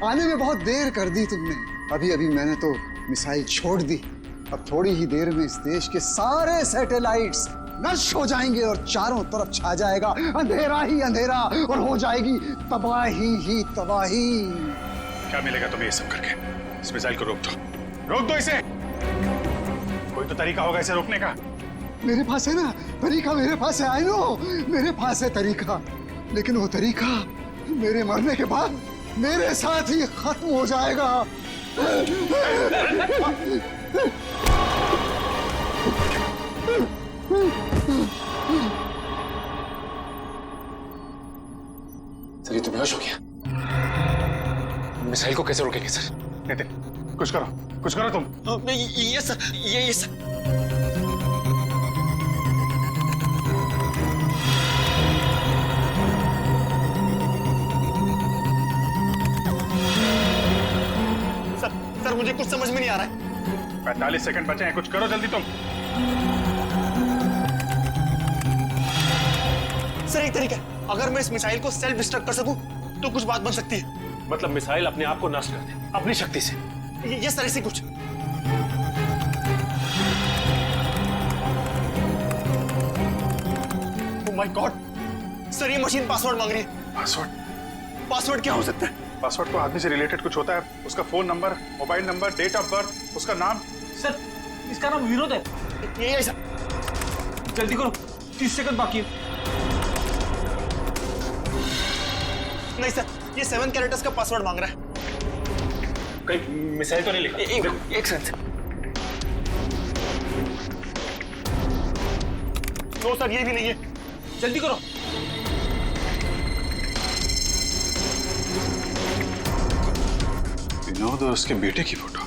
आने में बहुत देर कर दी तुमने। अभी अभी मैंने तो मिसाइल छोड़ दी। अब थोड़ी ही देर में इस देश के सारे सैटेलाइट्स नष्ट हो जाएंगे और चारों तरफ छा जाएगा अंधेरा ही अंधेरा और हो जाएगी तबाही ही तबाही। क्या मिलेगा तुम्हें ये सब करके? इस मिसाइल को रोक दो इसे। कोई तो तरीका होगा इसे रोकने का। मेरे पास है ना तरीका, मेरे पास है। आई नो, मेरे पास है तरीका, लेकिन वो तरीका मेरे मरने के बाद मेरे साथ ही खत्म हो जाएगा। सर ये तो बेहोश हो गया। मिसाइल को कैसे रोकेंगे सर? नितिन कुछ करो तुम। ये सर, ये सर। सर मुझे कुछ समझ में नहीं आ रहा है। 45 सेकंड बचे हैं, कुछ करो जल्दी तुम। सर एक तरीका है, अगर मैं इस मिसाइल को सेल्फ डिस्ट्रक्ट कर सकूं तो कुछ बात बन सकती है। मतलब मिसाइल अपने आप को नष्ट कर दे अपनी शक्ति से? ये सर ऐसे कुछ। ओह माय गॉड सर, ये मशीन पासवर्ड मांग रही है। पासवर्ड क्या हो सकता है? पासवर्ड तो आदमी से रिलेटेड कुछ होता है, उसका phone number, mobile number, date of birth, उसका नाम। सर इसका नाम विनोद है। ये ऐसा। जल्दी करो, 30 सेकंड बाकी है। नहीं सर, ये 7 कैरेक्टर्स का पासवर्ड मांग रहा है। कहीं मिसाइल तो नहीं लिखा? एक सेकंड। नो सर, ये भी नहीं है। जल्दी करो। विनोद और उसके बेटे की फोटो।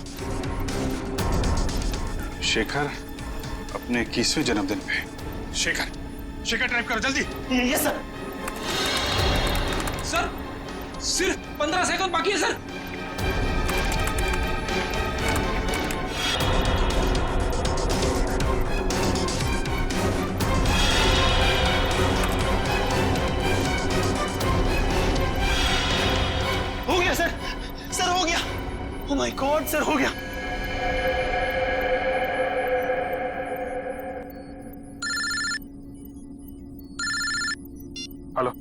शेखर अपने 21वें जन्मदिन पे। शेखर टाइप करो जल्दी। ये सर। सर सिर्फ 15 सेकंड बाकी है सर। हो गया सर, सर हो गया। ओह माय गॉड सर, हो गया। हेलो,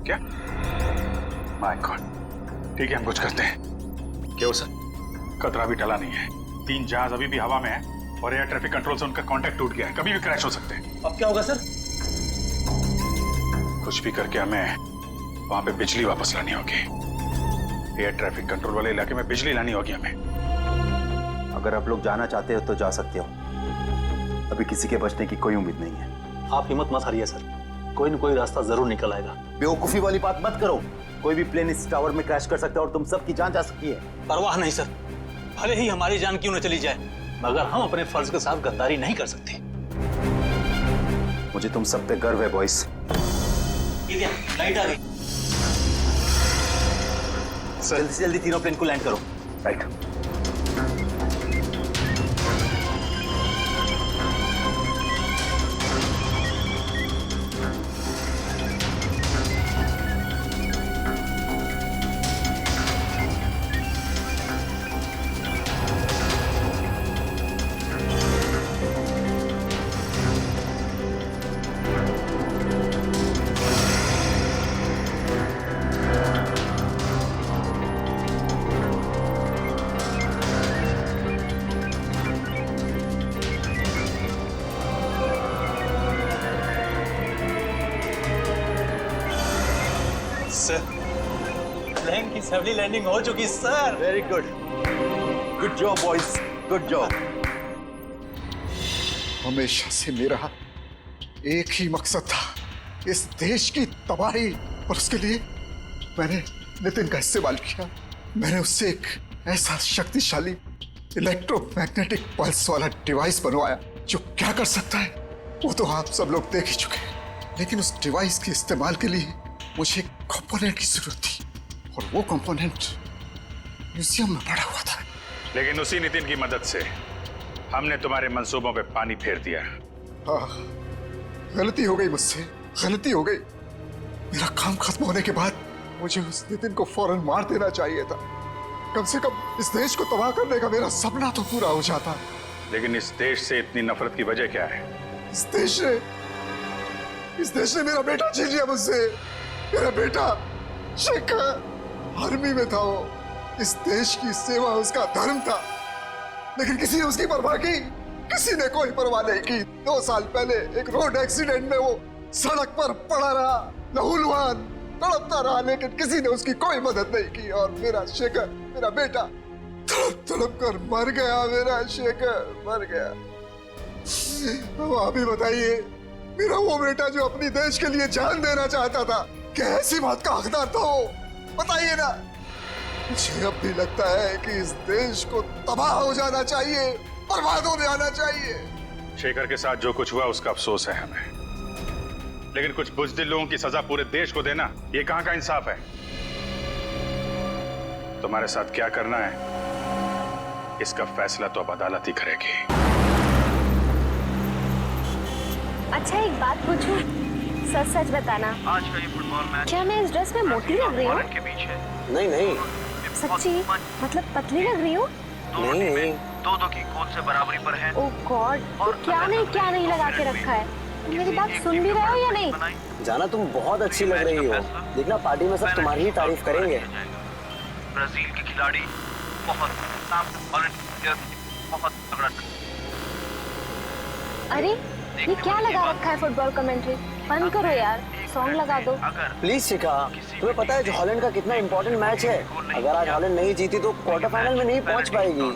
क्या? माय गॉड, ठीक है हम कुछ करते हैं। क्या हो सर? खतरा भी टला नहीं है। 3 जहाज अभी भी हवा में है और एयर ट्रैफिक कंट्रोल से उनका कांटेक्ट टूट गया है, कभी भी क्रैश हो सकते हैं। अब क्या होगा सर? कुछ भी करके हमें वहां पे बिजली वापस लानी होगी। एयर ट्रैफिक कंट्रोल वाले इलाके में बिजली लानी होगी हमें। अगर आप लोग जाना चाहते हो तो जा सकते हो, अभी किसी के बचने की कोई उम्मीद नहीं है। आप हिम्मत मत हारिए सर, कोई न कोई रास्ता जरूर निकल आएगा। बेवकूफी वाली बात मत करो। कोई भी प्लेन इस टावर में क्रैश कर सकता है और तुम सबकी जान जा सकती है। परवाह नहीं सर, भले ही हमारी जान क्यों न चली जाए, मगर हम अपने फर्ज के साथ गद्दारी नहीं कर सकते। मुझे तुम सब पे गर्व है बॉयज। लाइट आ गई। जल्दी से जल्दी तीनों प्लेन को लैंड करो। राइट। सर प्लेन की सफली लैंडिंग हो चुकी sir. Very good, good job boys, good job. हमेशा से मेरा एक ही मकसद था, इस देश की तबाही, और उसके लिए मैंने नितिन का इस्तेमाल किया। मैंने उससे एक ऐसा शक्तिशाली इलेक्ट्रोमैग्नेटिक पल्स वाला डिवाइस बनवाया जो क्या कर सकता है वो तो आप सब लोग देख ही चुके हैं। लेकिन उस डिवाइस के इस्तेमाल के लिए मुझे एक कंपोनेंट की जरूरत थी, और वो कंपोनेंट म्यूजियम में पड़ा हुआ था। लेकिन उसी नितिन की मदद से हमने तुम्हारे मंसूबों पे पानी फेर दिया। हाँ, गलती हो गई मुझसे, गलती हो गई। मेरा काम खत्म होने के बाद मुझे उस नितिन को फौरन मार देना चाहिए था। कम से कम इस देश को तबाह करने का मेरा सपना तो पूरा हो जाता। लेकिन इस देश से इतनी नफरत की वजह क्या है? इस देश ने मेरा बेटा छीन लिया मुझसे। मेरा बेटा शेखर आर्मी में था। वो इस देश की सेवा उसका धर्म था, लेकिन किसी ने उसकी परवाह की? किसी ने कोई परवाह नहीं की। 2 साल पहले एक रोड एक्सीडेंट में वो सड़क पर पड़ा रहा, लहूलुहान तड़पता रहा, लेकिन किसी ने उसकी कोई मदद नहीं की। और मेरा शेखर, मेरा बेटा तड़प तड़प कर मर गया। मेरा शेखर मर गया। अब आप ही बताइए, मेरा वो बेटा जो अपनी देश के लिए जान देना चाहता था, क्या ऐसी बात का हकदार था वो? बताइए ना। मुझे अब भी लगता है कि इस देश को तबाह हो जाना चाहिए, बर्बाद हो जाना चाहिए। शेखर के साथ जो कुछ हुआ उसका अफसोस है हमें, लेकिन कुछ बुज़दिल लोगों की सजा पूरे देश को देना, ये कहां का इंसाफ है? तुम्हारे साथ क्या करना है इसका फैसला तो अब अदालत ही करेगी। अच्छा एक बात पूछूं? सच सच बताना, आज का ये फुटबॉल मैच क्या मैं इस ड्रेस में मोटी लग रही हूँ? के बीच है। नहीं नहीं सच्ची? मतलब पतली लग रही हूँ? दोनों टीमें 2-2 की गोल से बराबरी पर है। ओह गॉड, तो क्या नहीं लगा के रखा है? मेरी बात सुन भी रहे हो या नहीं? जाना, तुम बहुत अच्छी लग रही हो। देखना पार्टी में सब तुम्हारी ही तारीफ करेंगे। ब्राजील के खिलाड़ी बहुत तगड़ा। अरे ये क्या लगा रखा है फुटबॉल कमेंट्री? बंद करो यार, सॉन्ग लगा दो। प्लीज शिखा, तुम्हें पता है जो हॉलैंड का कितना इंपॉर्टेंट मैच है? अगर आज हॉलैंड नहीं जीती तो क्वार्टर फाइनल में नहीं पहुंच पाएगी।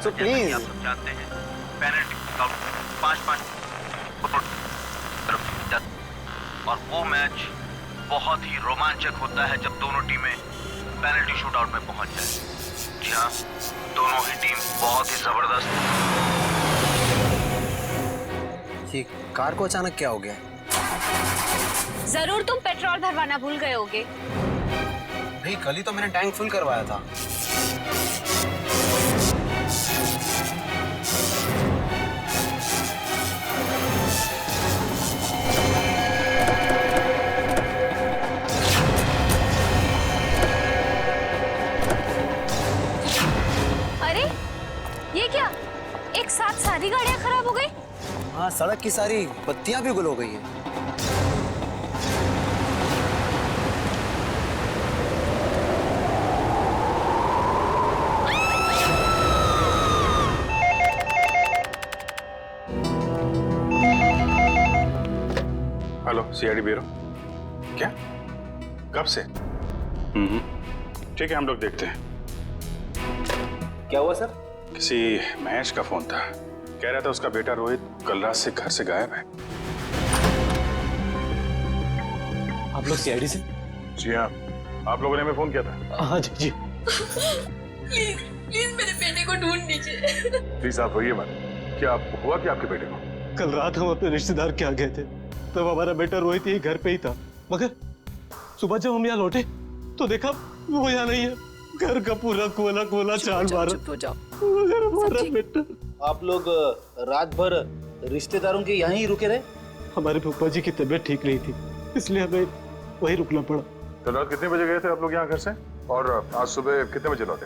So please. आप सब जानते हैं पेनल्टी 5-5 और वो मैच बहुत ही रोमांचक होता है जब दोनों टीमें पेनल्टी शूटआउट में पहुंच जाए। जी हाँ, दोनों ही टीम बहुत ही जबरदस्त। ये कार को अचानक क्या हो गया? जरूर तुम पेट्रोल भरवाना भूल गए होगे। भाई कल ही तो मैंने टैंक फुल करवाया था। अरे ये क्या, एक साथ सारी गाड़ियां खराब हो गई? हाँ, सड़क की सारी बत्तियां भी गुल हो गई है। Hello, CID bureau. क्या? कब से? ठीक है, हम लोग देखते हैं। क्या हुआ सर? किसी महेश का फोन था, कह रहा था उसका बेटा रोहित कल रात से घर से गायब है। आप लोग सीआईडी से? जी हाँ, आप लोगों ने हमें फोन किया था। हाँ जी जी। प्लीज प्लीज मेरे बेटे को ढूंढ लीजिए। प्लीज आप रोइए मत। क्या हुआ क्या आपके बेटे को? कल रात हम अपने रिश्तेदार के यहाँ गए थे, तब हमारा बेटा रोहित यही घर पे ही था, मगर सुबह जब हम यहाँ लौटे तो देखा वो यहाँ नहीं है। घर का पूरा कोला कोला चाल मारा। चुप हो जाओ। मगर हमारा बेटा। आप लोग रात भर रिश्तेदारों के यहीं रुके रहे? हमारे फूफा जी की तबीयत ठीक नहीं थी, इसलिए हमें वहीं रुकना पड़ा। कल रात कितने बजे गए थे आप लोग यहाँ घर से, और आज सुबह कितने बजे लौटे?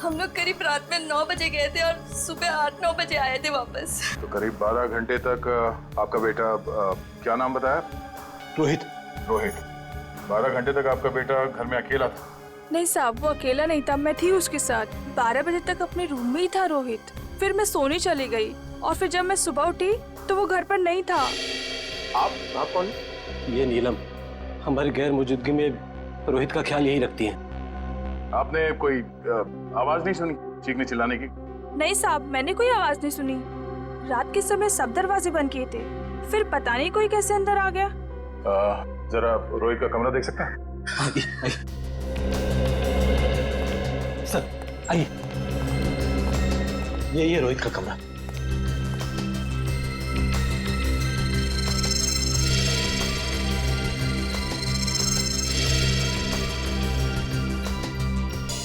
हम लोग करीब रात में 9 बजे गए थे और सुबह 8-9 बजे आए थे वापस। तो करीब 12 घंटे तक आपका बेटा, क्या नाम बताया? रोहित। रोहित। 12 घंटे तक आपका बेटा घर में अकेला था? नहीं साहब, वो अकेला नहीं था, मैं थी उसके साथ। 12 बजे तक अपने रूम में ही था रोहित। फिर मैं सोने चली गई और फिर जब मैं सुबह उठी तो वो घर पर नहीं था। आप कौन? ये नीलम हमारी गैर मौजूदगी में रोहित का ख्याल यही रखती है। आपने कोई आवाज नहीं सुनी चीखने चिल्लाने की? नहीं साहब, मैंने कोई आवाज नहीं सुनी। रात के समय सब दरवाजे बंद किए थे, फिर पता नहीं कोई कैसे अंदर आ गया। जरा रोहित का कमरा देख सकता है? आइए आइए सर, आइए। यही है रोहित का कमरा।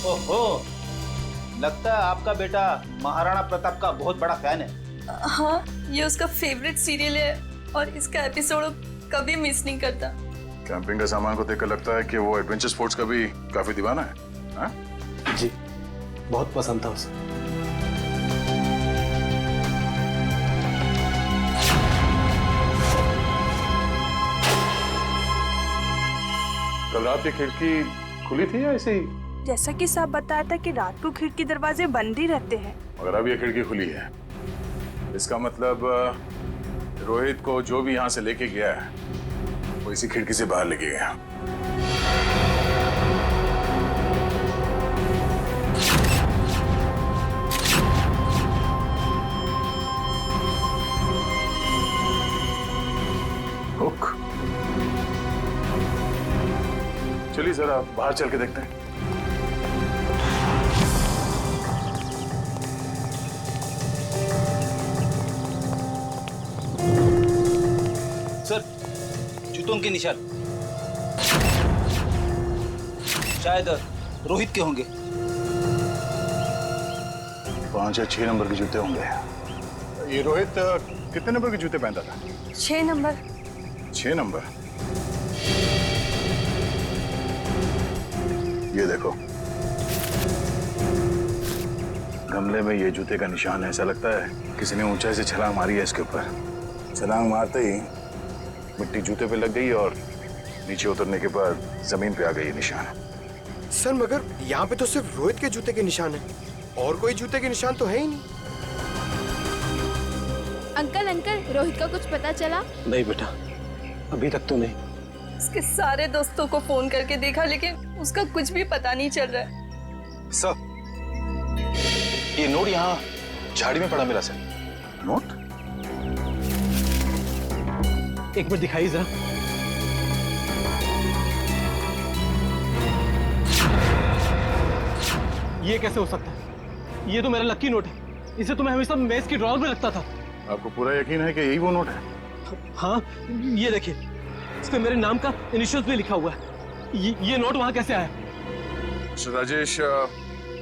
ओहो, लगता है आपका बेटा महाराणा प्रताप का बहुत बड़ा फैन है। हाँ, ये उसका फेवरेट सीरियल है और इसका एपिसोड कभी मिस नहीं करता। कैंपिंग का सामान को देखकर लगता है कि वो एडवेंचर स्पोर्ट्स का भी काफी दीवाना है, हाँ? जी, बहुत पसंद था उसे। कल रात की खिड़की खुली थी या ऐसे ही? जैसा कि साहब बताया था कि रात को खिड़की दरवाजे बंद ही रहते हैं। मगर अब ये खिड़की खुली है, इसका मतलब रोहित को जो भी यहाँ से लेके गया है वो इसी खिड़की से बाहर लेके गया। हुक। चलिए जरा बाहर चल के देखते हैं। सर, जूतों के निशान शायद रोहित के होंगे। 5 या 6 नंबर के जूते होंगे। ये रोहित कितने नंबर के जूते पहनता था? 6 नंबर। 6 नंबर। ये देखो, गमले में ये जूते का निशान है। ऐसा लगता है किसी ने ऊंचाई से छलांग मारी है इसके ऊपर। छलांग मारते ही मिट्टी जूते पे लग गई और नीचे उतरने के बाद जमीन पे आ गई ये निशान। सर मगर यहाँ पे तो सिर्फ रोहित के जूते के निशान है, और कोई जूते के निशान तो है ही नहीं। अंकल अंकल, रोहित का कुछ पता चला? नहीं बेटा, अभी तक तो नहीं। उसके सारे दोस्तों को फोन करके देखा लेकिन उसका कुछ भी पता नहीं चल रहा है। सर, ये नोट यहाँ झाड़ी में पड़ा मिला सर। नोट? एक मिनट दिखाइए जरा। ये कैसे हो सकता है? ये तो मेरा लकी नोट है। इसे तो मैं हमेशा मेज की ड्रॉअर में रखता था। आपको पूरा यकीन है कि यही वो नोट है? हाँ, ये देखिए, इस पे मेरे नाम का इनिशियल्स भी लिखा हुआ है। ये नोट वहाँ कैसे आया? मिस्टर राजेश,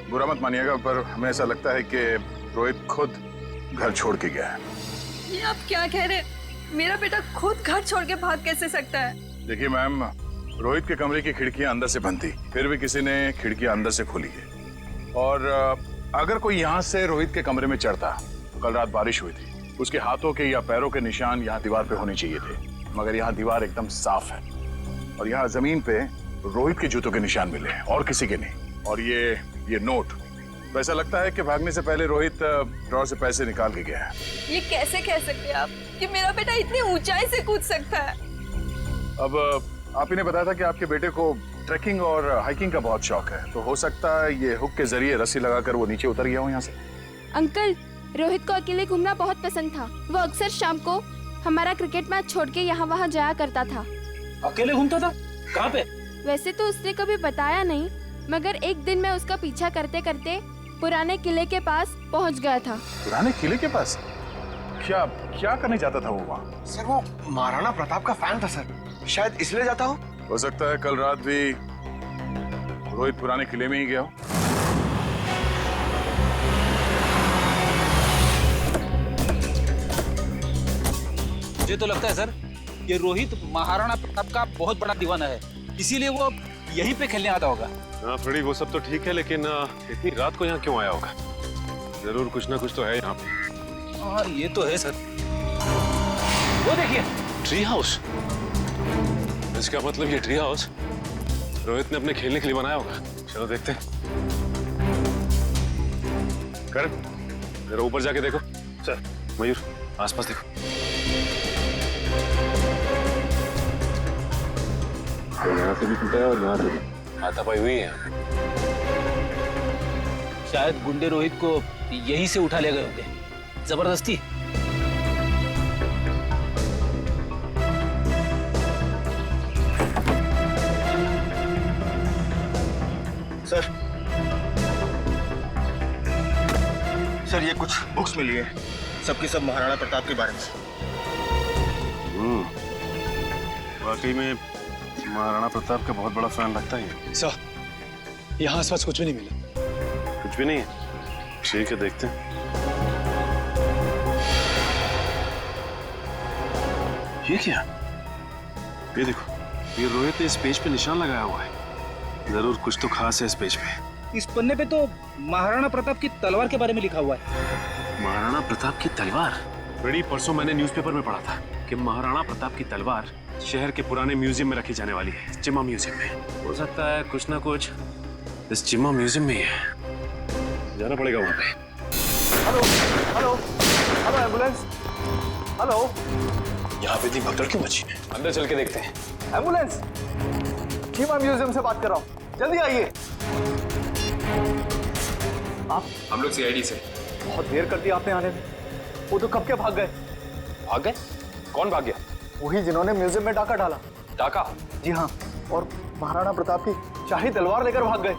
बुरा मत मानिएगा पर हमें ऐसा लगता है कि रोहित खुद घर छोड़ के गया है। ये आप क्या कह रहे हैं? मेरा बेटा खुद घर छोड़ के भाग कैसे सकता है? देखिए मैम, रोहित के कमरे की खिड़कियां अंदर से बंद थी, फिर भी किसी ने खिड़कियां अंदर से खोली है। और अगर कोई यहाँ से रोहित के कमरे में चढ़ता तो कल रात बारिश हुई थी, उसके हाथों के या पैरों के निशान यहाँ दीवार पे होने चाहिए थे, मगर यहाँ दीवार एकदम साफ है और यहाँ जमीन पे रोहित के जूतों के निशान मिले हैं और किसी के नहीं। और ये नोट, तो ऐसा लगता है कि भागने से पहले रोहित ड्रॉअर से पैसे निकाल के गया है। ये कैसे कह सकते हैं आप कि मेरा बेटा इतनी ऊंचाई से कूद सकता है? अब आप ही ने बताया था कि आपके बेटे को ट्रैकिंग और हाइकिंग का बहुत शौक है, तो हो सकता है ये हुक के जरिए रस्सी लगाकर वो नीचे उतर गया हो यहाँ से। अंकल, रोहित को अकेले घूमना बहुत पसंद था। वो अक्सर शाम को हमारा क्रिकेट मैच छोड़ के यहाँ वहाँ जाया करता था। अकेले घूमता था? कहाँ पे? वैसे तो उसने कभी बताया नहीं, मगर एक दिन मैं उसका पीछा करते करते पुराने किले के पास पहुँच गया था। पुराने किले के पास? क्या करने जाता था वो वहाँ? सर वो महाराणा प्रताप का फैन था सर, शायद इसलिए जाता हो सकता है कल रात भी रोहित पुराने किले में ही गया हो। मुझे तो लगता है सर, ये रोहित महाराणा प्रताप का बहुत बड़ा दीवाना है, इसीलिए वो यहीं पे खेलने आता होगा। हाँ थोड़ी वो सब तो ठीक है, लेकिन इतनी रात को यहाँ क्यों आया होगा? जरूर कुछ ना कुछ तो है यहाँ पे। हाँ ये तो है सर। वो देखिए, ट्री हाउस। इसका मतलब ये ट्री हाउस रोहित ने अपने खेलने के लिए बनाया होगा। चलो देखते हैं। कर जरा ऊपर जाके देखो। सर मयूर, आसपास देखो। यहाँ से भी टूटा है और यहाँ से भी हाथापाई हुई है। शायद गुंडे रोहित को यहीं से उठा ले गए होंगे जबरदस्ती। सर ये कुछ बुक्स मिली है, सबकी सब महाराणा प्रताप के बारे में। वाकई में महाराणा प्रताप का बहुत बड़ा फैन लगता है। सर, यहाँ आसपास कुछ भी नहीं मिला। कुछ भी नहीं है? ठीक है, देखते हैं। ये क्या? ये देखो, ये रोहित ने इस पेज पे निशान लगाया हुआ है। जरूर कुछ तो खास है इस पेज पे। इस पन्ने पे तो महाराणा प्रताप की तलवार के बारे में लिखा हुआ है। महाराणा प्रताप की तलवार? बड़ी परसों मैंने न्यूज़पेपर में पढ़ा था कि महाराणा प्रताप की तलवार शहर के पुराने म्यूजियम में रखी जाने वाली है, चिम्मा म्यूजियम में। हो सकता है कुछ ना कुछ इस चिम्मा म्यूजियम में ही है। जाना पड़ेगा वहां पे। Hello hello hello ambulance, hello. यहाँ पे इतनी भगदड़ क्यों मची है? अंदर चल के देखते हैं। एम्बुलेंस, चिम्मा म्यूजियम से बात कर रहा हूँ, जल्दी आइए। आप? हम लोग सीआईडी से। बहुत देर कर दी आपने आने में। वो तो कब के भाग गए। भाग गए? कौन भाग गया? वही जिन्होंने म्यूजियम में डाका डाला। डाका? जी हाँ, और महाराणा प्रताप की शाही तलवार लेकर भाग गए।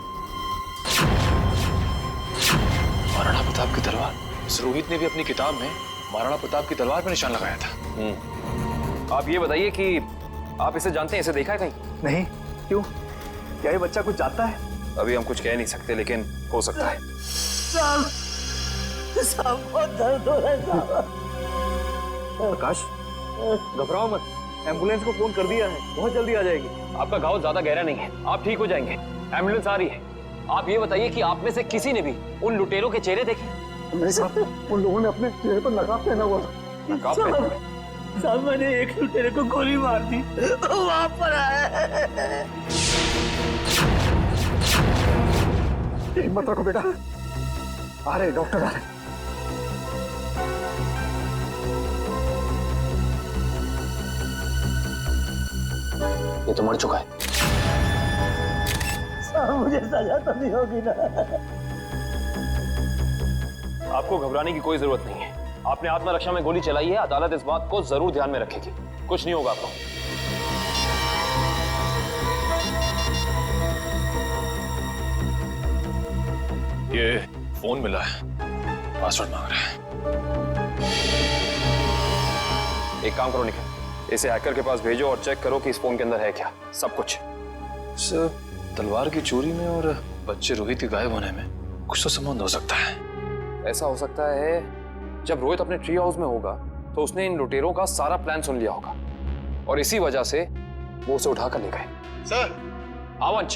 महाराणा प्रताप की तलवार? इस रोहित ने भी अपनी किताब में महाराणा प्रताप की तलवार पर निशान लगाया था। आप ये बताइए कि आप इसे जानते हैं, इसे देखा है कहीं? नहीं, क्यों? क्या ये बच्चा कुछ जानता है? अभी हम कुछ कह नहीं सकते, लेकिन हो सकता है। बहुत दर्द हो रहा है। प्रकाश, घबराओ मत, एम्बुलेंस को फोन कर दिया है, बहुत जल्दी आ जाएगी। आपका घाव ज्यादा गहरा नहीं है, आप ठीक हो जाएंगे। एम्बुलेंस आ रही है। आप ये बताइए कि आप में से किसी ने भी उन लुटेरों के चेहरे देखे? नहीं साहब, उन लोगों ने अपने चेहरे पर नकाब पहना हुआ था। नकाब पहना? साहब, मैंने एक लुटेरे को गोली मार दी, वहां पर आया। हिम्मत रखो बेटा, आ रहे डॉक्टर आ रहे। ये तो मर चुका है। मुझे सजा तो नहीं होगी ना? आपको घबराने की कोई जरूरत नहीं है। आपने आत्मरक्षा में गोली चलाई है, अदालत इस बात को जरूर ध्यान में रखेगी। कुछ नहीं होगा आपको। ये फोन मिला है, पासवर्ड मांग रहा है। एक काम करो निखिल, इसे हैकर के पास भेजो और चेक करो कि इस फोन के अंदर है क्या, सब कुछ। सर, तलवार की चोरी में और बच्चे रोहित के गायब होने में कुछ तो संबंध हो सकता है। ऐसा हो सकता है जब रोहित अपने ट्री हाउस में होगा तो उसने इन लुटेरों का सारा प्लान सुन लिया होगा और इसी वजह से वो उसे उठाकर ले गए। सर, आवंश,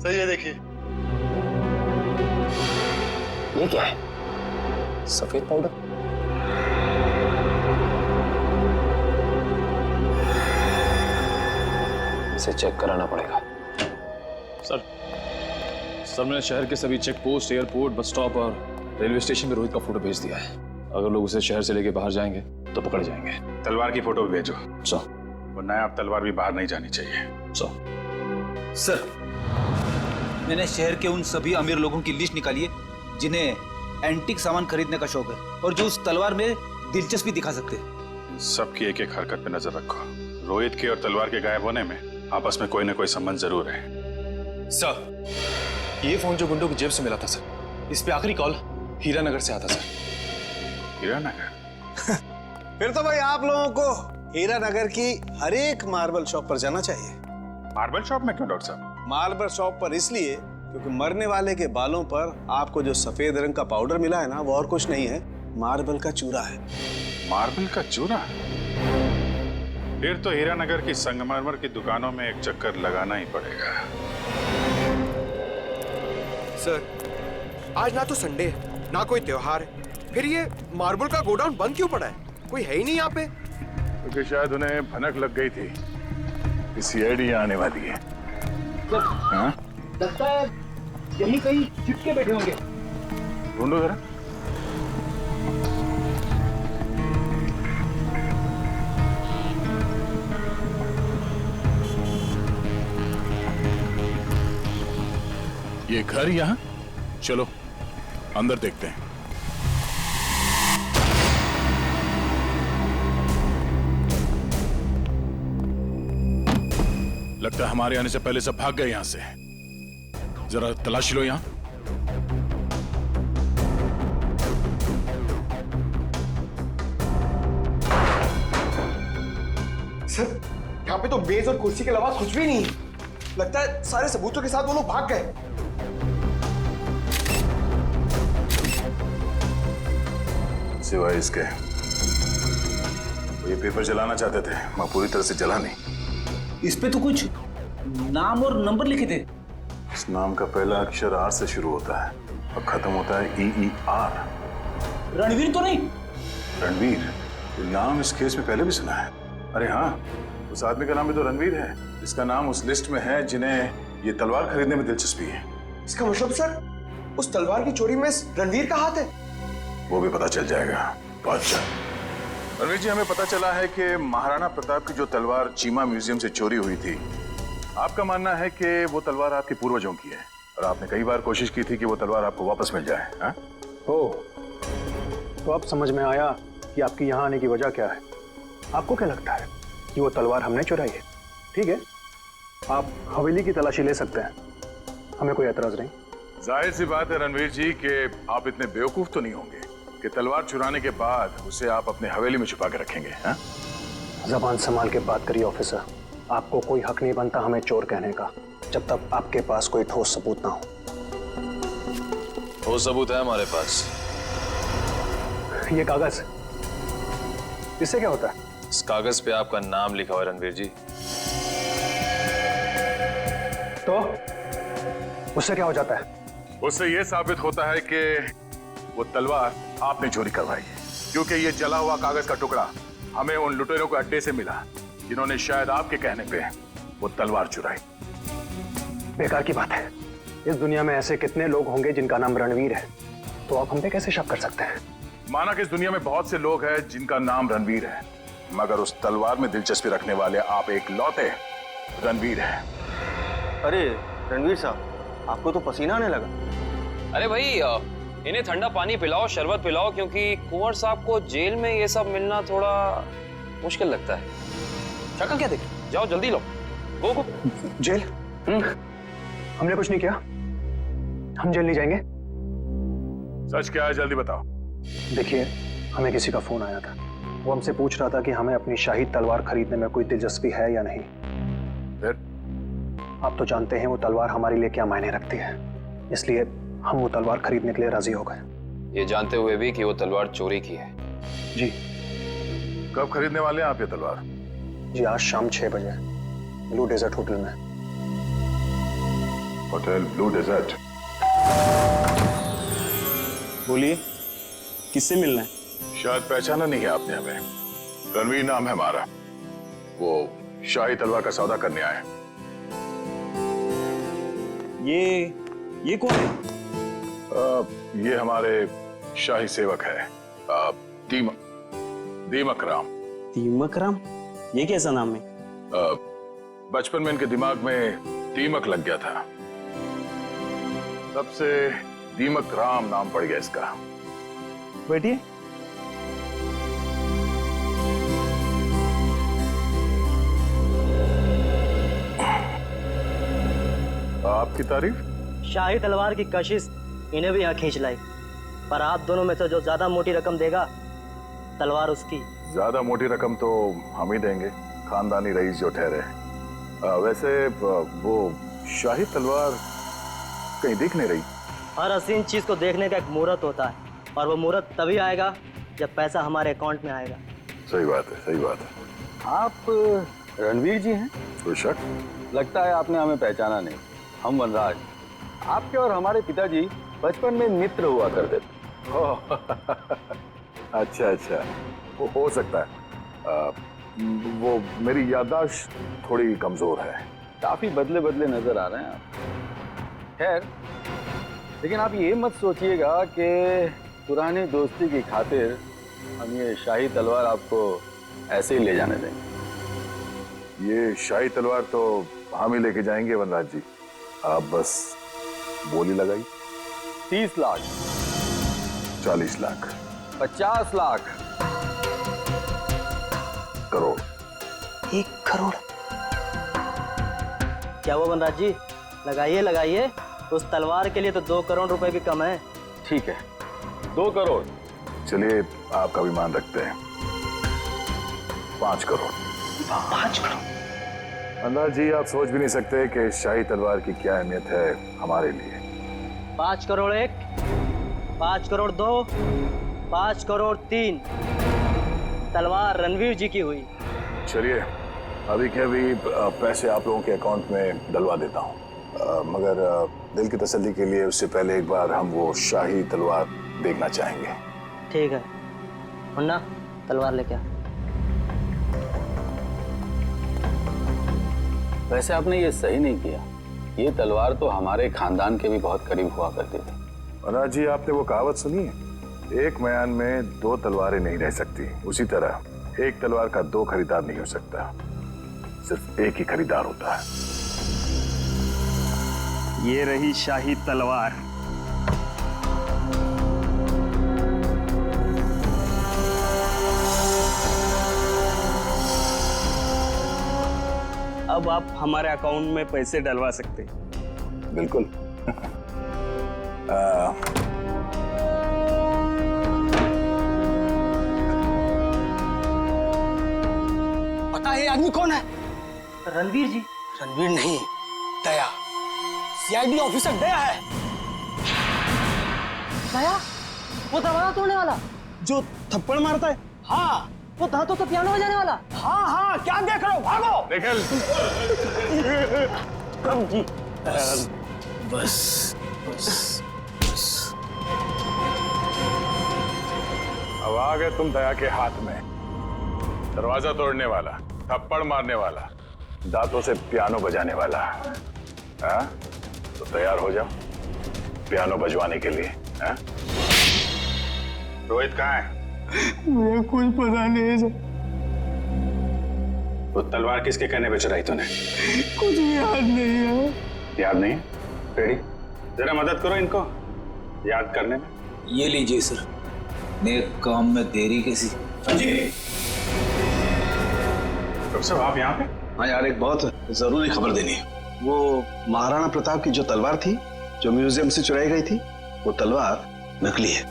सर ये देखिए। ये क्या है? सफेद पाउडर? इसे चेक कराना पड़ेगा। सर, मैंने शहर के सभी check post, airport, bus stop और रेलवे स्टेशन पे रोहित का फोटो भेज दिया है। अगर लोग उसे शहर से लेके बाहर जाएंगे तो पकड़े जाएंगे। तलवार की फोटो भेजो। सर। वरना अब तलवार भी बाहर नहीं जानी चाहिए। सर, मैंने शहर के उन सभी अमीर लोगों की लिस्ट निकाली है जिन्हें एंटीक सामान खरीदने का शौक है और जो उस तलवार में दिलचस्पी दिखा सकते हैं। सबकी एक एक हरकत पे नजर रखो। रोहित के और तलवार के गायब होने में आपस में कोई ना कोई संबंध जरूर है। सर, ये फोन जो गुंडों की जेब से मिला था सर, इस पे आखिरी कॉल हीरानगर से आता सर। हीरानगर? फिर तो भाई आप लोगों को हीरानगर की हर एक मार्बल शॉप पर जाना चाहिए। मार्बल शॉप में क्यों डॉक्टर साहब? मार्बल शॉप पर इसलिए क्योंकि मरने वाले के बालों पर आपको जो सफेद रंग का पाउडर मिला है ना, वो और कुछ नहीं है, मार्बल का चूरा है। मार्बल का चूरा? फिर तो हीरानगर की संगमरमर की दुकानों में एक चक्कर लगाना ही पड़ेगा। सर, आज ना तो संडे है, ना कोई त्योहार है, फिर ये मार्बल का गोडाउन बंद क्यों पड़ा है? कोई है ही नहीं यहाँ पे। क्योंकि शायद उन्हें भनक लग गई थी कि सीआईडी आने वाली है। हाँ? लगता है यही कहीं चिपके बैठे होंगे। ढूंढो जरा। ये घर यहाँ? चलो अंदर देखते हैं। लगता है हमारे आने से पहले सब भाग गए यहां से। जरा तलाशी लो यहां। सर, यहाँ पे तो मेज और कुर्सी के अलावा कुछ भी नहीं है। लगता है सारे सबूतों के साथ वो लोग भाग गए। सिवाय इसके वो ये पेपर जलाना चाहते थे, मैं पूरी तरह से जला नहीं। इस पे तो कुछ नाम और नंबर लिखे थे। इस नाम का पहला अक्षर आर से शुरू होता है और खत्म होता है EER। रणवीर तो नहीं? रणवीर, ये नाम इस केस में पहले भी सुना है। अरे हाँ, उस आदमी का नाम भी तो रणवीर है, जिसका नाम उस लिस्ट में है जिन्हें ये तलवार खरीदने में दिलचस्पी है। इसका मतलब सर, उस तलवार की चोरी में रणवीर का हाथ है? वो भी पता चल जाएगा। अच्छा रणवीर जी, हमें पता चला है कि महाराणा प्रताप की जो तलवार चीमा म्यूजियम से चोरी हुई थी, आपका मानना है कि वो तलवार आपके पूर्वजों की है और आपने कई बार कोशिश की थी कि वो तलवार आपको वापस मिल जाए। हाँ? ओह, तो अब समझ में आया कि आपकी यहाँ आने की वजह क्या है। आपको क्या लगता है कि वो तलवार हमने चुराई है? ठीक है, आप हवेली की तलाशी ले सकते हैं, हमें कोई एतराज नहीं। जाहिर सी बात है रणवीर जी कि आप इतने बेवकूफ तो नहीं होंगे कि तलवार चुराने के बाद उसे आप अपने हवेली में छुपा के रखेंगे। हाँ? जबान संभाल के बात करिए ऑफिसर, आपको कोई हक नहीं बनता हमें चोर कहने का जब तक आपके पास कोई ठोस सबूत ना हो। ठोस सबूत है हमारे पास। ये कागज, इससे क्या होता है? इस कागज पे आपका नाम लिखा हुआ है रणवीर जी। तो उससे क्या हो जाता है? उससे यह साबित होता है कि वो तलवार आपने चोरी करवाई है, क्योंकि ये जला हुआ कागज का टुकड़ा हमें उन लुटेरों के अड्डे से मिला जिन्होंने शायद आपके कहने पे वो तलवार चुराई। बेकार की बात है, इस दुनिया में ऐसे कितने लोग होंगे जिनका नाम रणवीर है, तो आप हम पे कैसे शक कर सकते हैं? माना कि इस दुनिया में बहुत से लोग हैं जिनका नाम रणवीर है, मगर उस तलवार में दिलचस्पी रखने वाले आप एक लौते रणवीर हैं। अरे रणवीर साहब, आपको तो पसीना आने लगा। अरे भाई, इन्हें ठंडा पानी पिलाओ, शरबत पिलाओ, क्योंकि कुंवर साहब को जेल में ये सब मिलना थोड़ा मुश्किल लगता है। शक्ल क्या देख, जाओ जल्दी लो, गो गो। जेल? हमने कुछ नहीं किया, हम जेल नहीं जाएंगे। सच क्या है, जल्दी बताओ। देखिए, हमें किसी का फोन आया था, वो हमसे पूछ रहा था कि हमें अपनी शाही तलवार खरीदने में कोई दिलचस्पी है या नहीं। फिर? आप तो जानते हैं वो तलवार हमारे लिए क्या मायने रखती है, इसलिए हम वो तलवार खरीदने के लिए राजी हो गए। ये जानते हुए भी कि वो तलवार चोरी की है। जी। कब खरीदने वाले हैं आप ये तलवार? जी, आज शाम 6 बजे ब्लू डेजर्ट होटल में। Hotel blue desert? बोलिए, किससे मिलना है? शायद पहचाना नहीं है आपने हमें। रणवीर नाम है हमारा, वो शाही तलवार का सौदा करने आए। ये कौन है? ये हमारे शाही सेवक है, दीमक राम। दीमक राम? ये कैसा नाम है? बचपन में इनके दिमाग में दीमक लग गया था, तब से दीमक राम नाम पड़ गया इसका। बैठिए। आपकी तारीफ? शाही तलवार की कशिश इन्हें भी यहाँ खींच लाई, पर आप दोनों में से जो ज्यादा मोटी रकम देगा, तलवार उसकी। ज्यादा मोटी रकम तो हम ही देंगे, खानदानी रईस जो ठहरे। वैसे वो शाही तलवार कहीं दिख नहीं रही। हर हसीन चीज को देखने का एक मुहूर्त होता है, और वो मुहूर्त तभी आएगा जब पैसा हमारे अकाउंट में आएगा। सही बात है, सही बात है। आप रणवीर जी हैं? कोई शक? लगता है आपने हमें पहचाना नहीं। हम वनराज, आपके और हमारे पिताजी बचपन में मित्र हुआ करते थे। अच्छा अच्छा, वो हो सकता है। वो मेरी याददाश्त थोड़ी कमजोर है। काफी बदले बदले नजर आ रहे हैं आप। खैर, लेकिन आप ये मत सोचिएगा कि पुरानी दोस्ती की खातिर हम ये शाही तलवार आपको ऐसे ही ले जाने देंगे। ये शाही तलवार तो हम ही लेके जाएंगे वनराज जी, आप बस बोली लगाई। 30 लाख, 40 लाख, 50 लाख, करोड़। 1 करोड़? क्या वो वनराज जी, लगाइए लगाइए, उस तलवार के लिए तो 2 करोड़ रुपए भी कम है। ठीक है, 2 करोड़। चलिए, आपका भी मान रखते हैं, 5 करोड़। 5 करोड़? वनराज जी, आप सोच भी नहीं सकते कि शाही तलवार की क्या अहमियत है हमारे लिए। 5 करोड़ 1, 5 करोड़ 2, 5 करोड़ 3। तलवार रणवीर जी की हुई। चलिए, अभी के अभी पैसे आप लोगों के अकाउंट में डलवा देता हूँ, मगर दिल की तसल्ली के लिए उससे पहले एक बार हम वो शाही तलवार देखना चाहेंगे। ठीक है मुन्ना, तलवार लेके आ। वैसे आपने ये सही नहीं किया। ये तलवार तो हमारे खानदान के भी बहुत करीब हुआ करती थी। अनाज जी, आपने वो कहावत सुनी है, एक मयान में दो तलवारें नहीं रह सकती। उसी तरह एक तलवार का दो खरीदार नहीं हो सकता, सिर्फ एक ही खरीदार होता है। ये रही शाही तलवार। अब आप हमारे अकाउंट में पैसे डलवा सकते हैं। बिल्कुल। पता है ये आदमी कौन है? रणवीर जी। रणवीर नहीं, दया, सीआईडी ऑफिसर दया है। दया? वो दरवाजा तोड़ने वाला जो थप्पड़ मारता है? हाँ। वो दांतों तो पियानो बजाने वाला? हाँ हाँ, क्या देख रहे हो, भागो। निकल। जी बस अब आ गए तुम दया के हाथ में। दरवाजा तोड़ने वाला, थप्पड़ मारने वाला, दांतों से पियानो बजाने वाला। हाँ? तो तैयार हो जाओ पियानो बजवाने के लिए। हाँ? रोहित कहाँ है? मुझे कुछ पता नहीं है सर। वो तलवार किसके कहने पे चुराई तूने? कुछ याद नहीं है। याद नहीं? रेडी, जरा मदद करो इनको याद करने में। ये लीजिए सर, नेक काम में देरी कैसी। डॉक्टर साहब आप यहाँ पे? हाँ यार, एक बहुत जरूरी खबर देनी है। वो महाराणा प्रताप की जो तलवार थी, जो म्यूजियम से चुराई गई थी, वो तलवार नकली है।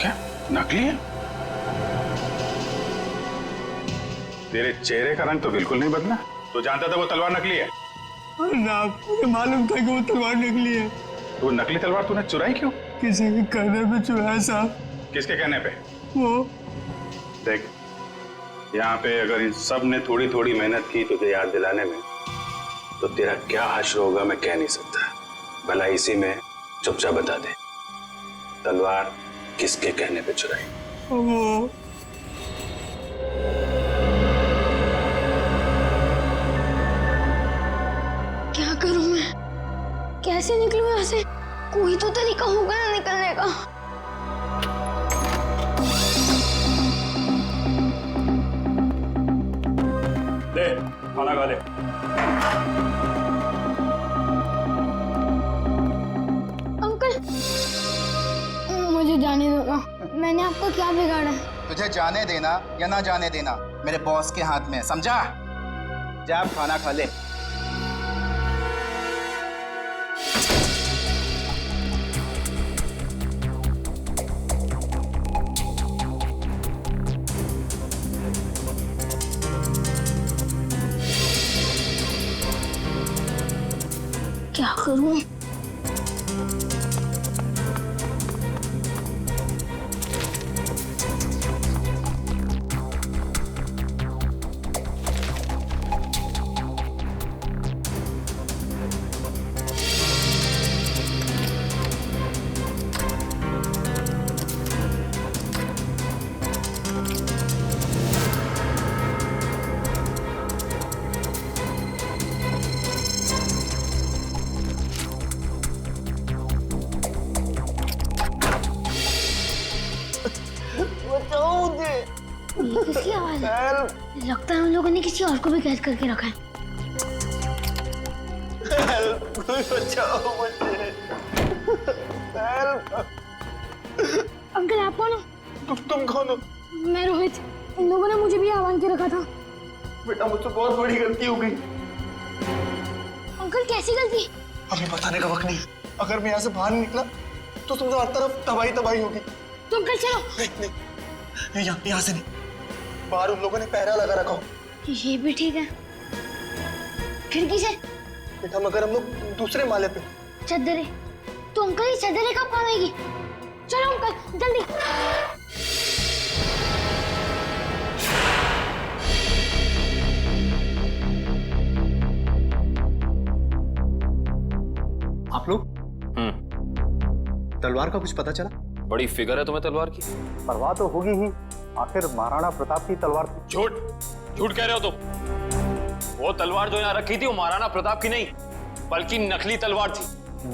क्या नकली है? तेरे चेहरे का रंग तो बिल्कुल नहीं बदला। तो जानता था वो तलवार नकली है? ना, मुझे मालूम था कि वो तलवार नकली है। तो वो नकली तलवार तूने चुराई क्यों? किसी के कहने पे चुराया साहब। किसके कहने पे? वो देख, यहाँ पे अगर इन सब ने थोड़ी थोड़ी मेहनत की तुझे याद दिलाने में, तो तेरा क्या हश्र होगा मैं कह नहीं सकता। भला इसी में चुपचाप बता दे, तलवार किसके कहने पे चुराई? वो क्या करूं मैं? कैसे निकलूं यहाँ से? कोई तो तरीका होगा ना निकलने का। ले खाना खा ले। अंकल, मुझे जाने दो ना। मैंने आपको क्या बिगाड़ा है? तुझे जाने देना या ना जाने देना मेरे बॉस के हाथ में है, समझा? जा आप खाना खा ले। क्या करूं? ये किसकी आवाज है? लगता है उन लोगों ने किसी और को भी कैद करके रखा है। बचाओ मुझे। अंकल आप कौन हो? तुम कौन हो? मैं रोहित। इन लोगों ने मुझे भी आह्वान के रखा था। बेटा मुझसे बहुत बड़ी गलती हो गई। अंकल कैसी गलती? हमें बताने का वक्त नहीं। अगर मैं यहाँ से बाहर निकला तो समझो हर तरफ तबाही तबाही होगी। तो अंकल चलो। नहीं, यहाँ से नहीं। बाहर उन लोगों ने पहरा लगा रखा हो। ये भी ठीक है। खिड़की से? बेटा मगर हम लोग दूसरे माले पे। चद्दरें? तो अंकल ये चद्दरें कब काम आएगी? चलो अंकल जल्दी। आप लोग तलवार का कुछ पता चला? बड़ी फिगर है तुम्हें तलवार की। परवाह तो होगी ही, आखिर महाराणा प्रताप की तलवार थी। झूठ झूठ कह रहे हो तुम। वो तलवार जो यहाँ रखी थी वो महाराणा प्रताप की नहीं बल्कि नकली तलवार थी।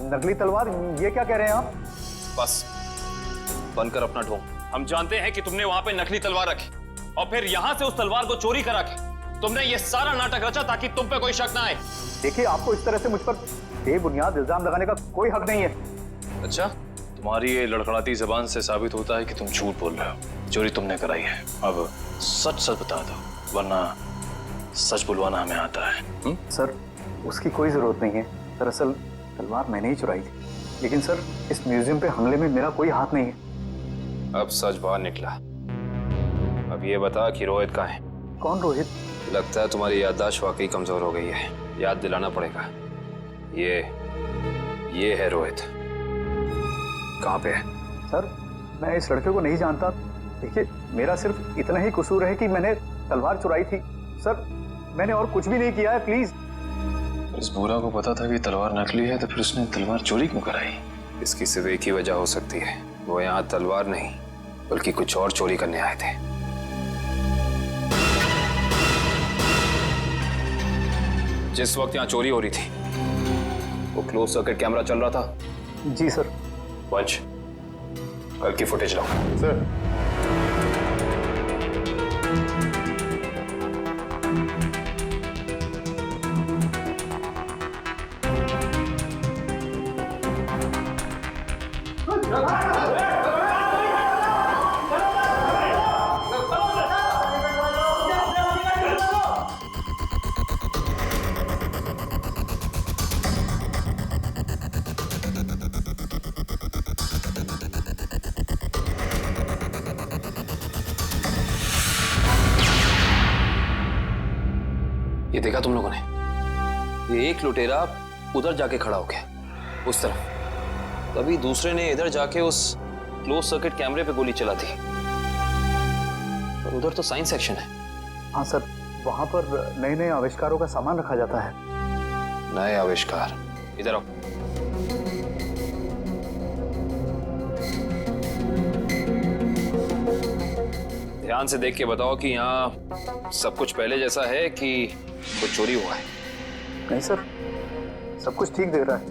नकली तलवार? ये क्या कह रहे हैं आप? बस बनकर अपना ढोंग। हम जानते हैं कि तुमने वहां पे नकली तलवार रखी और फिर यहां से उस तलवार को चोरी करा के तुमने ये सारा नाटक रचा ताकि तुम पे कोई शक ना आए। देखिए, आपको इस तरह से मुझ पर बेबुनियाद इल्जाम लगाने का कोई हक नहीं है। अच्छा, तुम्हारी ये लड़खड़ाती जबान से साबित होता है कि तुम झूठ बोल रहे हो। चोरी तुमने कराई है, अब सच सच बता दो वरना सच बुलवाना हमें आता है। सर, उसकी कोई जरूरत नहीं है। दरअसल तलवार मैंने ही चुराई थी, लेकिन सर इस म्यूजियम पे हमले में मेरा कोई हाथ नहीं है। अब सच बाहर निकला। अब ये बता कि रोहित कहाँ है? कौन रोहित? लगता है तुम्हारी याददाश्त वाकई कमजोर हो गई है, याद दिलाना पड़ेगा। ये है रोहित। कहाँ पे है? सर, मैं इस लड़के को नहीं जानता। देखिए, मेरा सिर्फ इतना ही कसूर है कि मैंने तलवार चुराई थी। सर, मैंने और कुछ भी नहीं किया है, प्लीज। इस बूढ़ा को पता था कि तलवार नकली है तो फिर उसने तलवार चोरी क्यों कराई? इसकी सिर्फ एक ही वजह हो सकती है, वो यहाँ तलवार नहीं बल्कि कुछ और चोरी करने आए थे। जिस वक्त यहाँ चोरी हो रही थी वो क्लोज सर्किट कैमरा चल रहा था? जी सर। पंच, कल की फुटेज लाओ। सर। ये देखा तुम लोगों ने? ये एक लुटेरा उधर जाके खड़ा हो गया उस तरफ, तभी दूसरे ने इधर जाके उस क्लोज सर्किट कैमरे पे गोली चला दी। पर उधर तो साइंस सेक्शन है। हाँ सर, वहां पर नए नए आविष्कारों का सामान रखा जाता है। नए आविष्कार? इधर आओ। ध्यान से देख के बताओ कि यहाँ सब कुछ पहले जैसा है कि कुछ चोरी हुआ है? नहीं सर, सब कुछ ठीक दिख रहा है।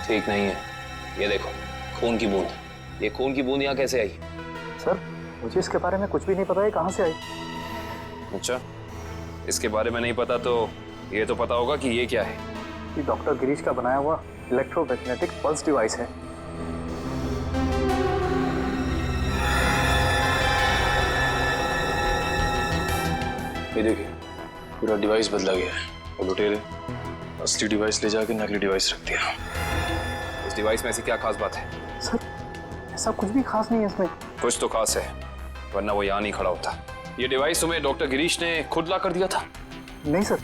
ठीक नहीं है। ये देखो, खून की बूंद। ये खून की बूंद यहाँ कैसे आई? सर, मुझे इसके बारे में कुछ भी नहीं पता है, कहाँ से आई। अच्छा, इसके बारे में नहीं पता तो ये तो पता होगा कि ये क्या है? ये डॉक्टर गिरीश का बनाया हुआ इलेक्ट्रोमैग्नेटिक पल्स डिवाइस है। ये देखिए, पूरा डिवाइस बदला गया है। वो लुटेरे असली डिवाइस ले जाके नकली डिवाइस रख दिया। इस डिवाइस में ऐसी क्या खास बात है? सर, ऐसा कुछ भी खास नहीं है इसमें। कुछ तो खास है, वरना वो यहाँ नहीं खड़ा होता। ये डिवाइस तुम्हें डॉक्टर गिरीश ने खुद ला कर दिया था? नहीं सर,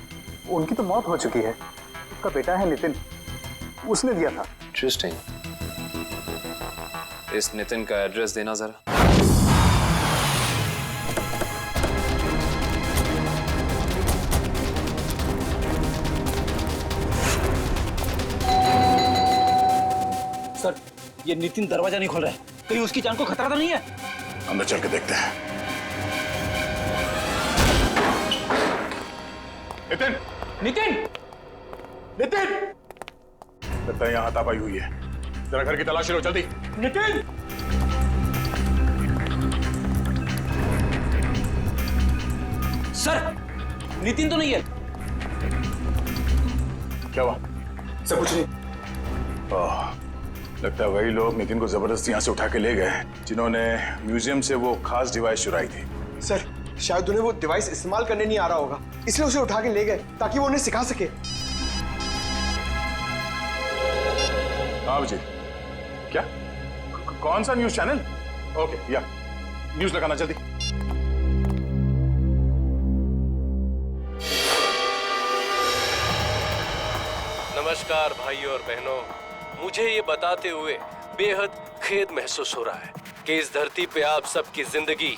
उनकी तो मौत हो चुकी है। उसका बेटा है नितिन, उसने दिया था। इंटरेस्टिंग। इस नितिन का एड्रेस देना जरा। सर, ये नितिन दरवाजा नहीं खोल रहा है, कहीं उसकी जान को खतरा तो नहीं है? अंदर चल के देखते हैं। नितिन! नितिन! नितिन! लगता है यहाँ हाथापाई हुई है। जरा घर की तलाशी लो जल्दी। नितिन! सर, नितिन तो नहीं है। क्या हुआ? सब कुछ नहीं। लगता है वही लोग नितिन को जबरदस्ती यहाँ से उठा के ले गए जिन्होंने म्यूजियम से वो खास डिवाइस चुराई थी। सर, शायद उन्हें वो डिवाइस इस्तेमाल करने नहीं आ रहा होगा, इसलिए उसे उठा के ले गए ताकि वो उन्हें सिखा सके। हाँ अभिजीत, क्या? कौन सा न्यूज चैनल? ओके, या न्यूज लगाना जल्दी। नमस्कार भाइयों और बहनों, मुझे ये बताते हुए बेहद खेद महसूस हो रहा है कि इस धरती पे आप सबकी जिंदगी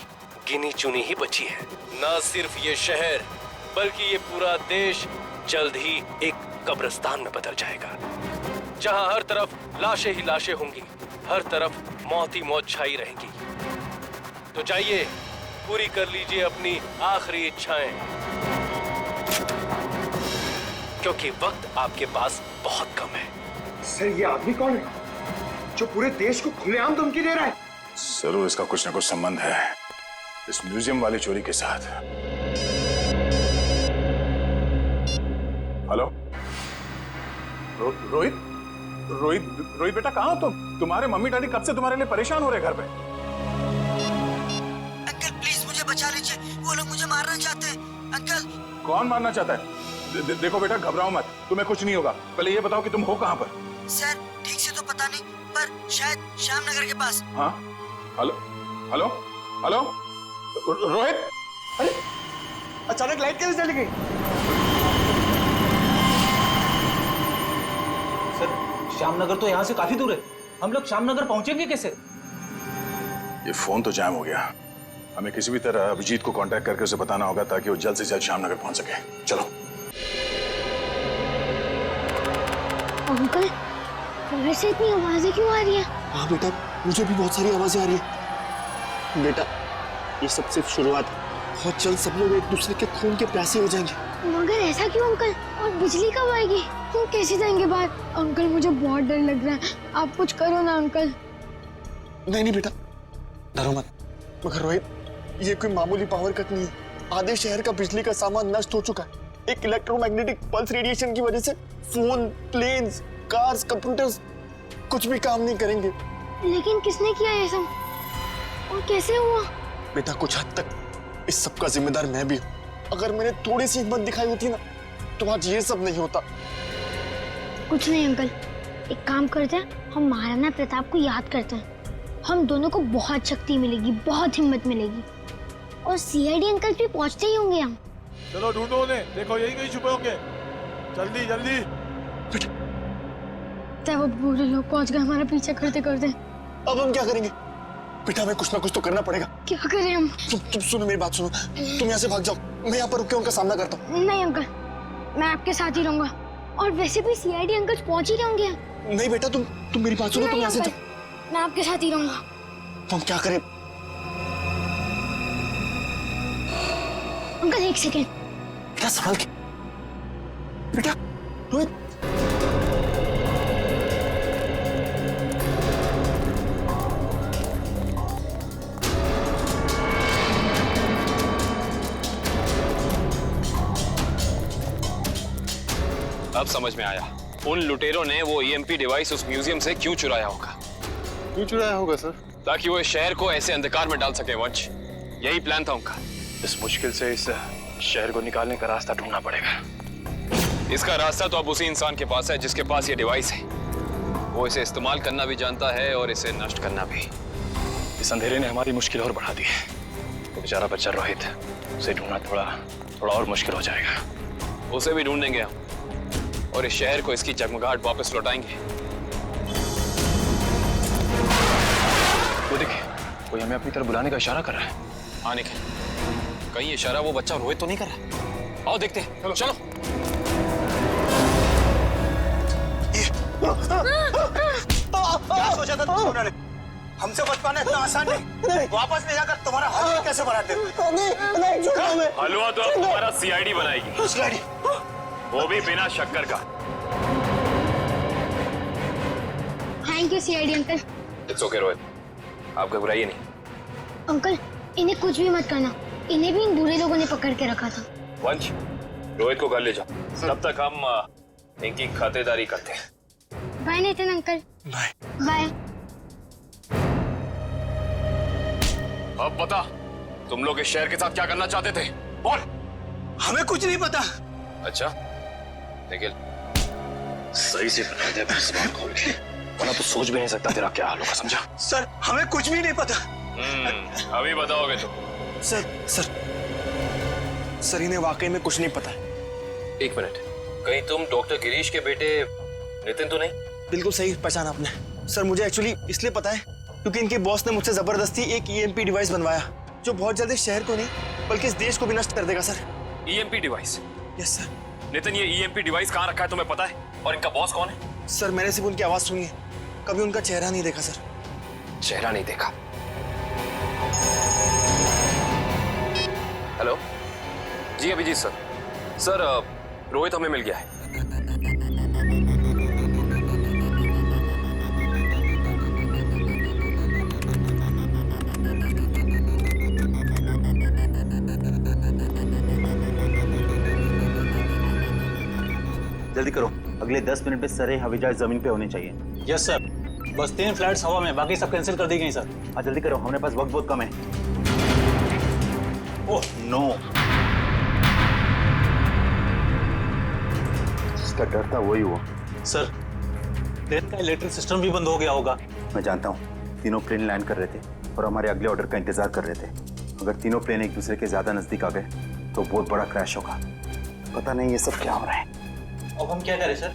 गिनी चुनी ही बची है। न सिर्फ ये शहर बल्कि ये पूरा देश जल्द ही एक कब्रिस्तान में बदल जाएगा, जहां हर तरफ लाशें ही लाशें होंगी, हर तरफ मौत ही मौत छाई रहेंगी। तो जाइए, पूरी कर लीजिए अपनी आखिरी इच्छाएं, क्योंकि वक्त आपके पास बहुत कम है। सर, ये आदमी कौन है जो पूरे देश को खुलेआम धमकी दे रहा है? जरूर इसका कुछ ना कुछ संबंध है इस म्यूजियम वाली चोरी के साथ। हेलो, रोहित रोहित रोहित बेटा, कहाँ हो तुम? तुम्हारे मम्मी डैडी कब से तुम्हारे लिए परेशान हो रहे घर पे। अंकल प्लीज मुझे बचा लीजिए, वो लोग मुझे मारना चाहते हैं। अंकल। कौन मारना चाहता है? देखो बेटा, घबराओ मत, तुम्हें कुछ नहीं होगा। पहले ये बताओ कि तुम हो कहाँ पर? सर ठीक से तो पता नहीं, पर शायद श्याम नगर के पास। हाँ, हेलो हेलो हेलो, रोहित। अरे अचानक लाइट कैसे चली गई? सर, श्यामनगर तो यहाँ से काफी दूर है, हम लोग श्यामनगर पहुंचेंगे कैसे? ये फोन तो जैम हो गया, हमें किसी भी तरह अभिजीत को कांटेक्ट करके उसे बताना होगा ताकि वो जल्द से जल्द श्यामनगर पहुंच सके। चलो। अंकल, बाहर से इतनी आवाजें क्यों आ रही है? हाँ बेटा, मुझे भी बहुत सारी आवाजें आ रही है। बेटा, ये सब सिर्फ शुरुआत है, बहुत जल्द सब लोग एक दूसरे के खून के प्यासे हो जाएंगे। मगर ऐसा क्यों अंकल? और बिजली कब आएगी? हम कैसे जाएंगे बाहर? अंकल मुझे बहुत डर लग रहा है, आप कुछ करो ना अंकल। नहीं नहीं बेटा, डरो मत। मगर रोहित, ये कोई मामूली पावर कट नहीं है। आधे शहर का बिजली का सामान नष्ट हो चुका है। एक इलेक्ट्रोमैग्नेटिक पल्स रेडिएशन की वजह से फोन, प्लेन्स, कार्स, कंप्यूटर्स कुछ भी काम नहीं करेंगे। लेकिन किसने किया ये सब और कैसे हुआ? बेटा, कुछ हद तक इस सब का जिम्मेदार मैं भी हूँ। अगर मैंने थोड़ी सी हिम्मत दिखाई होती ना, तो आज ये सब नहीं होता। कुछ नहीं अंकल, एक काम करते हैं, हम महाराणा प्रताप को याद करते हैं। हम दोनों को बहुत शक्ति मिलेगी, बहुत हिम्मत मिलेगी, और सीआईडी अंकल भी पहुंचते ही होंगे। हम चलो ढूंढो उन्हें, देखो यही कहीं छुपे होंगे। जल्दी जल्दी। तब वो बुरे लोग पहुंच गए हमारा पीछा करते करते। अब हम क्या करेंगे? बेटा, हमें कुछ ना कुछ तो करना पड़ेगा। क्या करें हम? तुम सुनो मेरी बात, सुनो। तुम यहाँ से भाग जाओ, मैं यहाँ पर रुक के उनका सामना करता हूँ। नहीं अंकल, मैं आपके साथ ही रहूंगा, और वैसे भी सीआईडी अंकल पहुंच ही होंगे। नहीं बेटा, तुम मेरी बात सुनो, तुम यहाँ से मैं आपके साथ ही रहूंगा। तो हम क्या करें? अंकल एक सेकेंड। बेटा संभाल के। बेटा, रोहित। अब समझ में आया, उन लुटेरों ने वो ईएमपी डिवाइस उस म्यूजियम से क्यों चुराया होगा। क्यों चुराया होगा सर? ताकि वो इस शहर को ऐसे अंधकार में डाल सके वंश। यही प्लान था उनका। इस मुश्किल से इस शहर को निकालने का रास्ता ढूंढना पड़ेगा। इसका रास्ता तो अब उसी इंसान के पास है जिसके पास ये डिवाइस है। वो इसे इस्तेमाल करना भी जानता है और इसे नष्ट करना भी। इस अंधेरे ने हमारी मुश्किल और बढ़ा दी है। तो बेचारा बच्चा रोहित, उसे ढूंढना थोड़ा और मुश्किल हो जाएगा। उसे भी ढूंढेंगे हम, और इस शहर को इसकी जगमगाहट वापस लौटाएंगे। वो देखिए, कोई हमें अपनी तरफ बुलाने का इशारा कर रहा है। आने के कहीं इशारा वो बच्चा रोहित तो नहीं कर रहा? आओ देखते हैं। चलो। क्या सोचा था तुमने? हमसे बच पाना इतना आसान नहीं। वापस ले जाकर तुम्हारा हलवा कैसे बनाते? हलवा तो अब तुम्हारा सीआईडी बनाएगी। सीआईडी? वो भी बिना शक्कर का। Thank you CID uncle. It's okay Rohit, आप घबराइए नहीं। अंकल, इन्हें कुछ भी मत करना, इन्हें भी इन बुरे लोगों ने पकड़ के रखा था। वंश, रोहित को घर ले जाओ, तब तक हम इनकी खातिरदारी करते हैं। Bye Nitin uncle. Bye bye. अब बता, तुम लोग इस शहर के साथ क्या करना चाहते थे? बोल। हमें कुछ नहीं पता। अच्छा, निखिल सही से बता दे अपनी जुबान खोल के, वरना तो सोच भी नहीं सकता तेरा क्या हाल होगा, समझा? सर, हमें कुछ भी नहीं पता। अभी बताओगे तो। सर इन्हें वाकई में कुछ नहीं पता। एक मिनट, कहीं तुम डॉक्टर गिरीश के बेटे नितिन तो नहीं? बिल्कुल सही पहचाना आपने। सर, मुझे एक्चुअली इसलिए पता है क्योंकि इनके बॉस ने मुझसे जबरदस्ती एक ईएमपी डिवाइस बनवाया जो बहुत जल्दी शहर को नहीं बल्कि इस देश को भी नष्ट कर देगा sir. EMP device? Yes sir. Nitin, ये ईएमपी डिवाइस कहाँ रखा है तुम्हें पता है? और इनका बॉस कौन है? सर मैंने सिर्फ उनकी आवाज सुनी है, कभी उनका चेहरा नहीं देखा सर। चेहरा नहीं देखा? हेलो जी, अभिजीत सर। सर रोहित हमें मिल गया है। जल्दी करो, अगले 10 मिनट में सारे हवाई जहाज जमीन पे होने चाहिए। Yes sir. बस 3 फ्लाइट्स हवा में, बाकी सब कैंसिल कर दी गई सर। हाँ जल्दी करो, हमारे पास वक्त बहुत कम है। ओह नो, जिसका डर था वही हुआ। सर प्लेन का इलेक्ट्रिक सिस्टम भी बंद हो गया होगा। मैं जानता हूँ, तीनों प्लेन लैंड कर रहे थे और हमारे अगले ऑर्डर का इंतजार कर रहे थे। अगर तीनों प्लेन एक दूसरे के ज्यादा नजदीक आ गए तो बहुत बड़ा क्रैश होगा। पता नहीं ये सब क्या हो रहा है। अब हम क्या करें सर?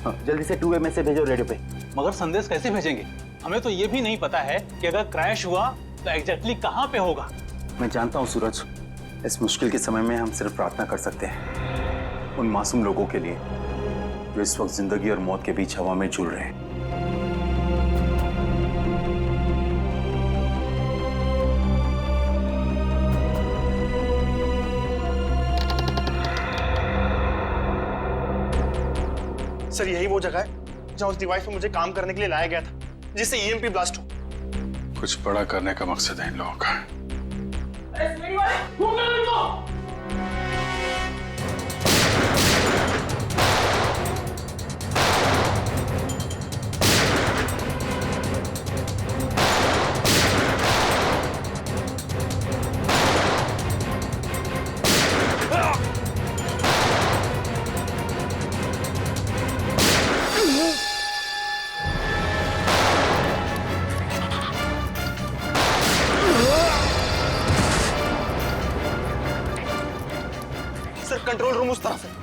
हाँ, जल्दी से 2 मैसेज भेजो रेडियो पे। मगर संदेश कैसे भेजेंगे? हमें तो ये भी नहीं पता है कि अगर क्रैश हुआ तो एग्जैक्टली कहाँ पे होगा। मैं जानता हूँ सूरज, इस मुश्किल के समय में हम सिर्फ प्रार्थना कर सकते हैं उन मासूम लोगों के लिए जो इस वक्त जिंदगी और मौत के बीच हवा में झूल रहे हैं। सर यही वो जगह है जहाँ उस डिवाइस पे मुझे काम करने के लिए लाया गया था, जिससे ईएमपी ब्लास्ट हो। कुछ बड़ा करने का मकसद है इन लोगों का। सर कंट्रोल रूम उस तरफ है।